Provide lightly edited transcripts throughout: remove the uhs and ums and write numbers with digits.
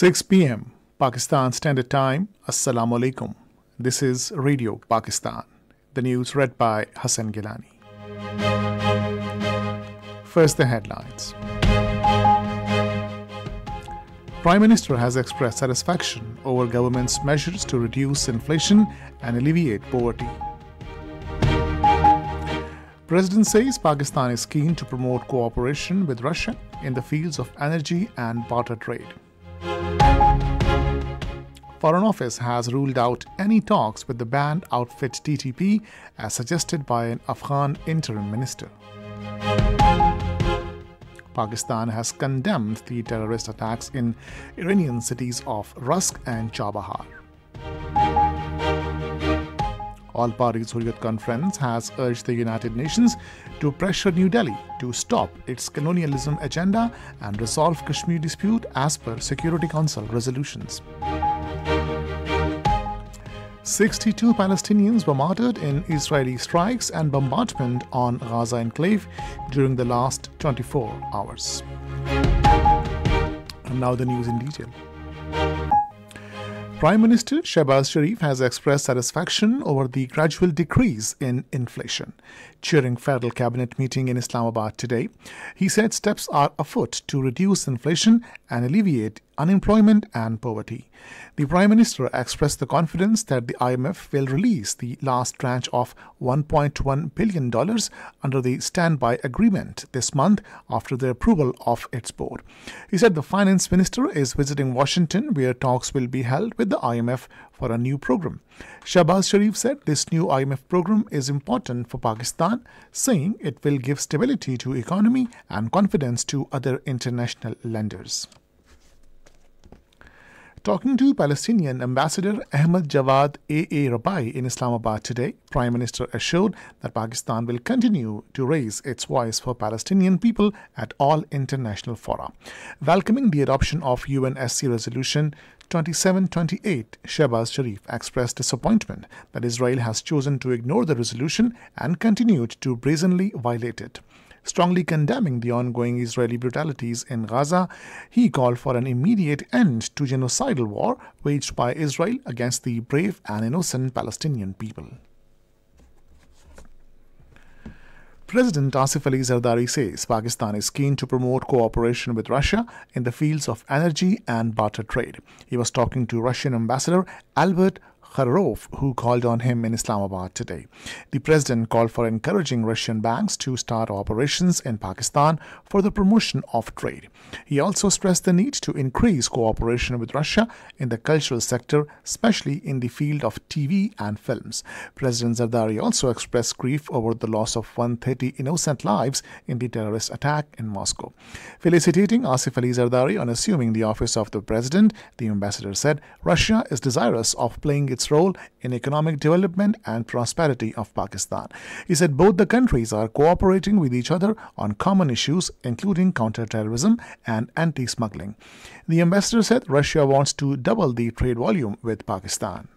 6 p.m. Pakistan Standard Time. Assalamu alaikum. This is Radio Pakistan. The news read by Hassan Gilani. First, the headlines. Prime Minister has expressed satisfaction over government's measures to reduce inflation and alleviate poverty. President says Pakistan is keen to promote cooperation with Russia in the fields of energy and barter trade. Foreign Office has ruled out any talks with the banned outfit TTP as suggested by an Afghan interim minister. Pakistan has condemned the terrorist attacks in Iranian cities of Rusk and Chabahar. All Parties Hurriyat Conference has urged the United Nations to pressure New Delhi to stop its colonialism agenda and resolve Kashmir dispute as per Security Council resolutions. 62 Palestinians were martyred in Israeli strikes and bombardment on Gaza enclave during the last 24 hours. And now the news in detail. Prime Minister Shehbaz Sharif has expressed satisfaction over the gradual decrease in inflation. Chairing Federal Cabinet meeting in Islamabad today, he said steps are afoot to reduce inflation and alleviate unemployment and poverty. The Prime Minister expressed the confidence that the IMF will release the last tranche of $1.1 billion under the standby agreement this month after the approval of its board. He said the Finance Minister is visiting Washington, where talks will be held with the IMF for a new program. Shehbaz Sharif said this new IMF program is important for Pakistan, saying it will give stability to economy and confidence to other international lenders. Talking to Palestinian Ambassador Ahmed Jawad A.A. Rabai in Islamabad today, Prime Minister assured that Pakistan will continue to raise its voice for Palestinian people at all international fora. Welcoming the adoption of UNSC Resolution 2728, Shehbaz Sharif expressed disappointment that Israel has chosen to ignore the resolution and continued to brazenly violate it. Strongly condemning the ongoing Israeli brutalities in Gaza, he called for an immediate end to genocidal war waged by Israel against the brave and innocent Palestinian people. President Asif Ali Zardari says Pakistan is keen to promote cooperation with Russia in the fields of energy and barter trade. He was talking to Russian Ambassador Albert Kharov, who called on him in Islamabad today. The president called for encouraging Russian banks to start operations in Pakistan for the promotion of trade. He also stressed the need to increase cooperation with Russia in the cultural sector, especially in the field of TV and films. President Zardari also expressed grief over the loss of 130 innocent lives in the terrorist attack in Moscow. Felicitating Asif Ali Zardari on assuming the office of the president, the ambassador said Russia is desirous of playing its role in economic development and prosperity of Pakistan. He said both the countries are cooperating with each other on common issues, including counter-terrorism and anti-smuggling. The ambassador said Russia wants to double the trade volume with Pakistan.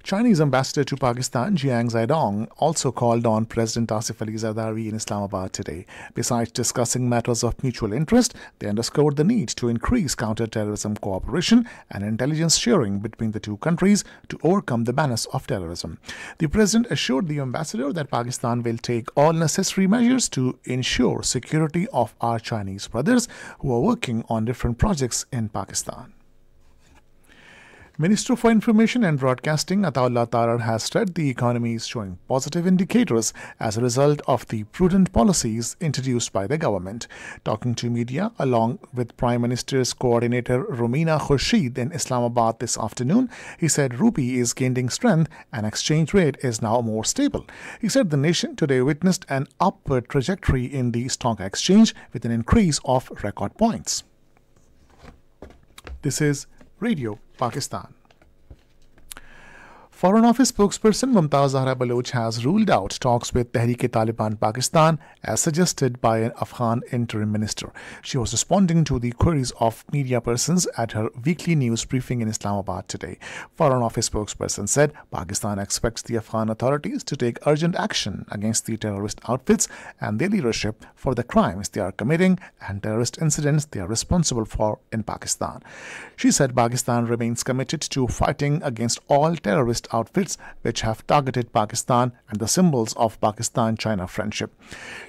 Chinese ambassador to Pakistan, Jiang Zhaidong, also called on President Asif Ali Zardari in Islamabad today. Besides discussing matters of mutual interest, they underscored the need to increase counter-terrorism cooperation and intelligence sharing between the two countries to overcome the menace of terrorism. The president assured the ambassador that Pakistan will take all necessary measures to ensure security of our Chinese brothers who are working on different projects in Pakistan. Minister for Information and Broadcasting Ataullah Tarar has said the economy is showing positive indicators as a result of the prudent policies introduced by the government. Talking to media along with Prime Minister's coordinator Romina Khurshid in Islamabad this afternoon, he said rupee is gaining strength and exchange rate is now more stable. He said the nation today witnessed an upward trajectory in the stock exchange with an increase of record points. This is Radio Pakistan. Foreign Office spokesperson Mumtaz Zahra Baloch has ruled out talks with Tehreek-e-Taliban Pakistan as suggested by an Afghan interim minister. She was responding to the queries of media persons at her weekly news briefing in Islamabad today. Foreign Office spokesperson said Pakistan expects the Afghan authorities to take urgent action against the terrorist outfits and their leadership for the crimes they are committing and terrorist incidents they are responsible for in Pakistan. She said Pakistan remains committed to fighting against all terrorist outfits which have targeted Pakistan and the symbols of Pakistan-China friendship.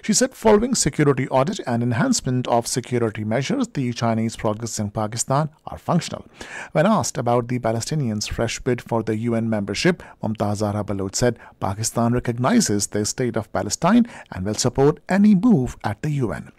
She said following security audit and enhancement of security measures, the Chinese projects in Pakistan are functional. When asked about the Palestinians' fresh bid for the UN membership, Mumtaz Zahra Baloch said Pakistan recognizes the state of Palestine and will support any move at the UN.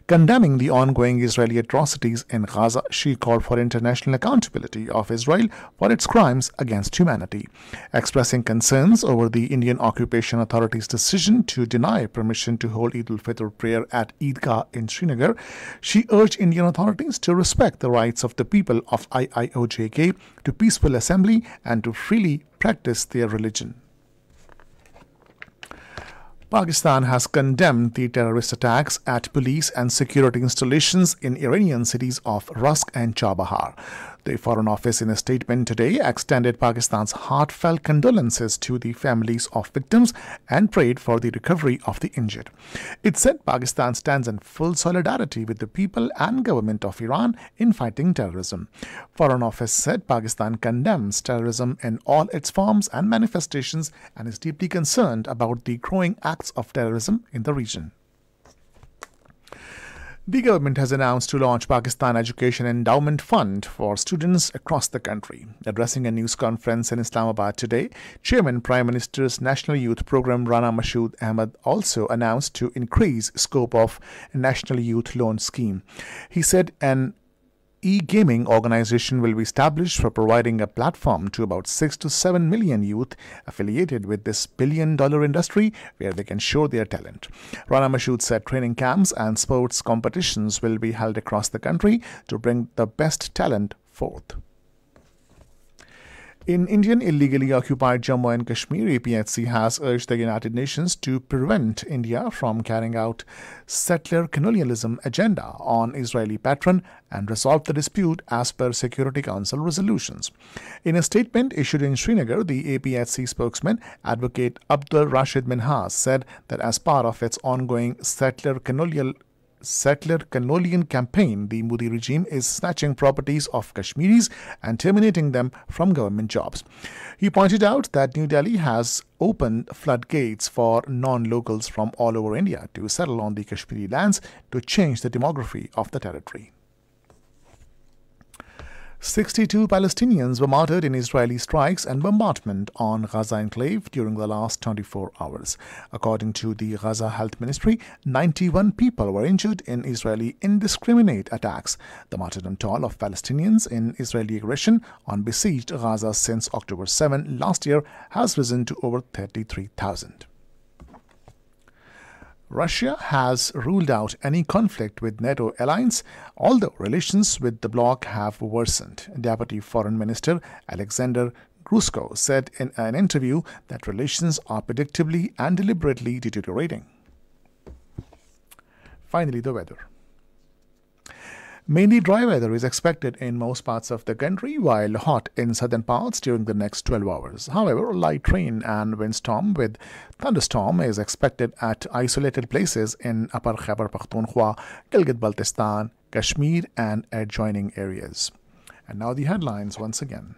Condemning the ongoing Israeli atrocities in Gaza, she called for international accountability of Israel for its crimes against humanity. Expressing concerns over the Indian Occupation Authority's decision to deny permission to hold Eid al-Fitr prayer at Eidgah in Srinagar, she urged Indian authorities to respect the rights of the people of IIOJK to peaceful assembly and to freely practice their religion. Pakistan has condemned the terrorist attacks at police and security installations in Iranian cities of Rusk and Chabahar. The Foreign Office in a statement today extended Pakistan's heartfelt condolences to the families of victims and prayed for the recovery of the injured. It said Pakistan stands in full solidarity with the people and government of Iran in fighting terrorism. Foreign Office said Pakistan condemns terrorism in all its forms and manifestations and is deeply concerned about the growing acts of terrorism in the region. The government has announced to launch Pakistan Education Endowment Fund for students across the country. Addressing a news conference in Islamabad today, Chairman Prime Minister's National Youth Programme Rana Mashood Ahmed also announced to increase scope of National Youth Loan Scheme. He said an e-gaming organization will be established for providing a platform to about 6 to 7 million youth affiliated with this billion-dollar industry where they can show their talent. Rana Mashood said training camps and sports competitions will be held across the country to bring the best talent forth. In Indian illegally occupied Jammu and Kashmir, APHC has urged the United Nations to prevent India from carrying out settler colonialism agenda on Israeli patron and resolve the dispute as per Security Council resolutions. In a statement issued in Srinagar, the APHC spokesman, Advocate Abdul Rashid Minhas, said that as part of its ongoing settler colonial campaign, the Modi regime is snatching properties of Kashmiris and terminating them from government jobs. He pointed out that New Delhi has opened floodgates for non-locals from all over India to settle on the Kashmiri lands to change the demography of the territory. 62 Palestinians were martyred in Israeli strikes and bombardment on Gaza enclave during the last 24 hours. According to the Gaza Health Ministry, 91 people were injured in Israeli indiscriminate attacks. The martyrdom toll of Palestinians in Israeli aggression on besieged Gaza since October 7 last year has risen to over 33,000. Russia has ruled out any conflict with NATO alliance, although relations with the bloc have worsened. Deputy Foreign Minister Alexander Grushko said in an interview that relations are predictably and deliberately deteriorating. Finally, the weather. Mainly dry weather is expected in most parts of the country, while hot in southern parts during the next 12 hours. However, light rain and windstorm with thunderstorm is expected at isolated places in Upper Khyber Pakhtunkhwa, Gilgit-Baltistan, Kashmir and adjoining areas. And now the headlines once again.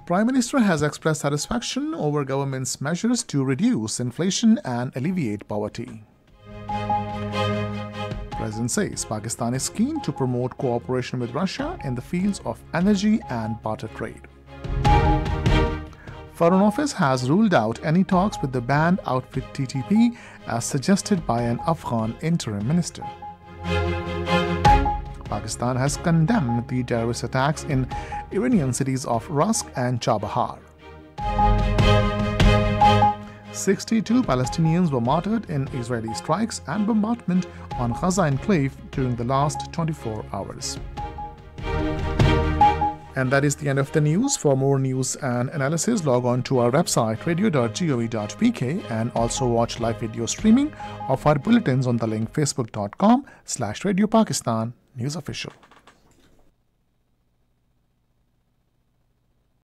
Prime Minister has expressed satisfaction over government's measures to reduce inflation and alleviate poverty. President says Pakistan is keen to promote cooperation with Russia in the fields of energy and barter trade. Foreign Office has ruled out any talks with the banned outfit TTP as suggested by an Afghan interim minister. Pakistan has condemned the terrorist attacks in Iranian cities of Rusk and Chabahar. 62 Palestinians were martyred in Israeli strikes and bombardment on Gaza enclave during the last 24 hours. And that is the end of the news. For more news and analysis, log on to our website radio.gov.pk and also watch live video streaming of our bulletins on the link facebook.com/Radio Pakistan News Official.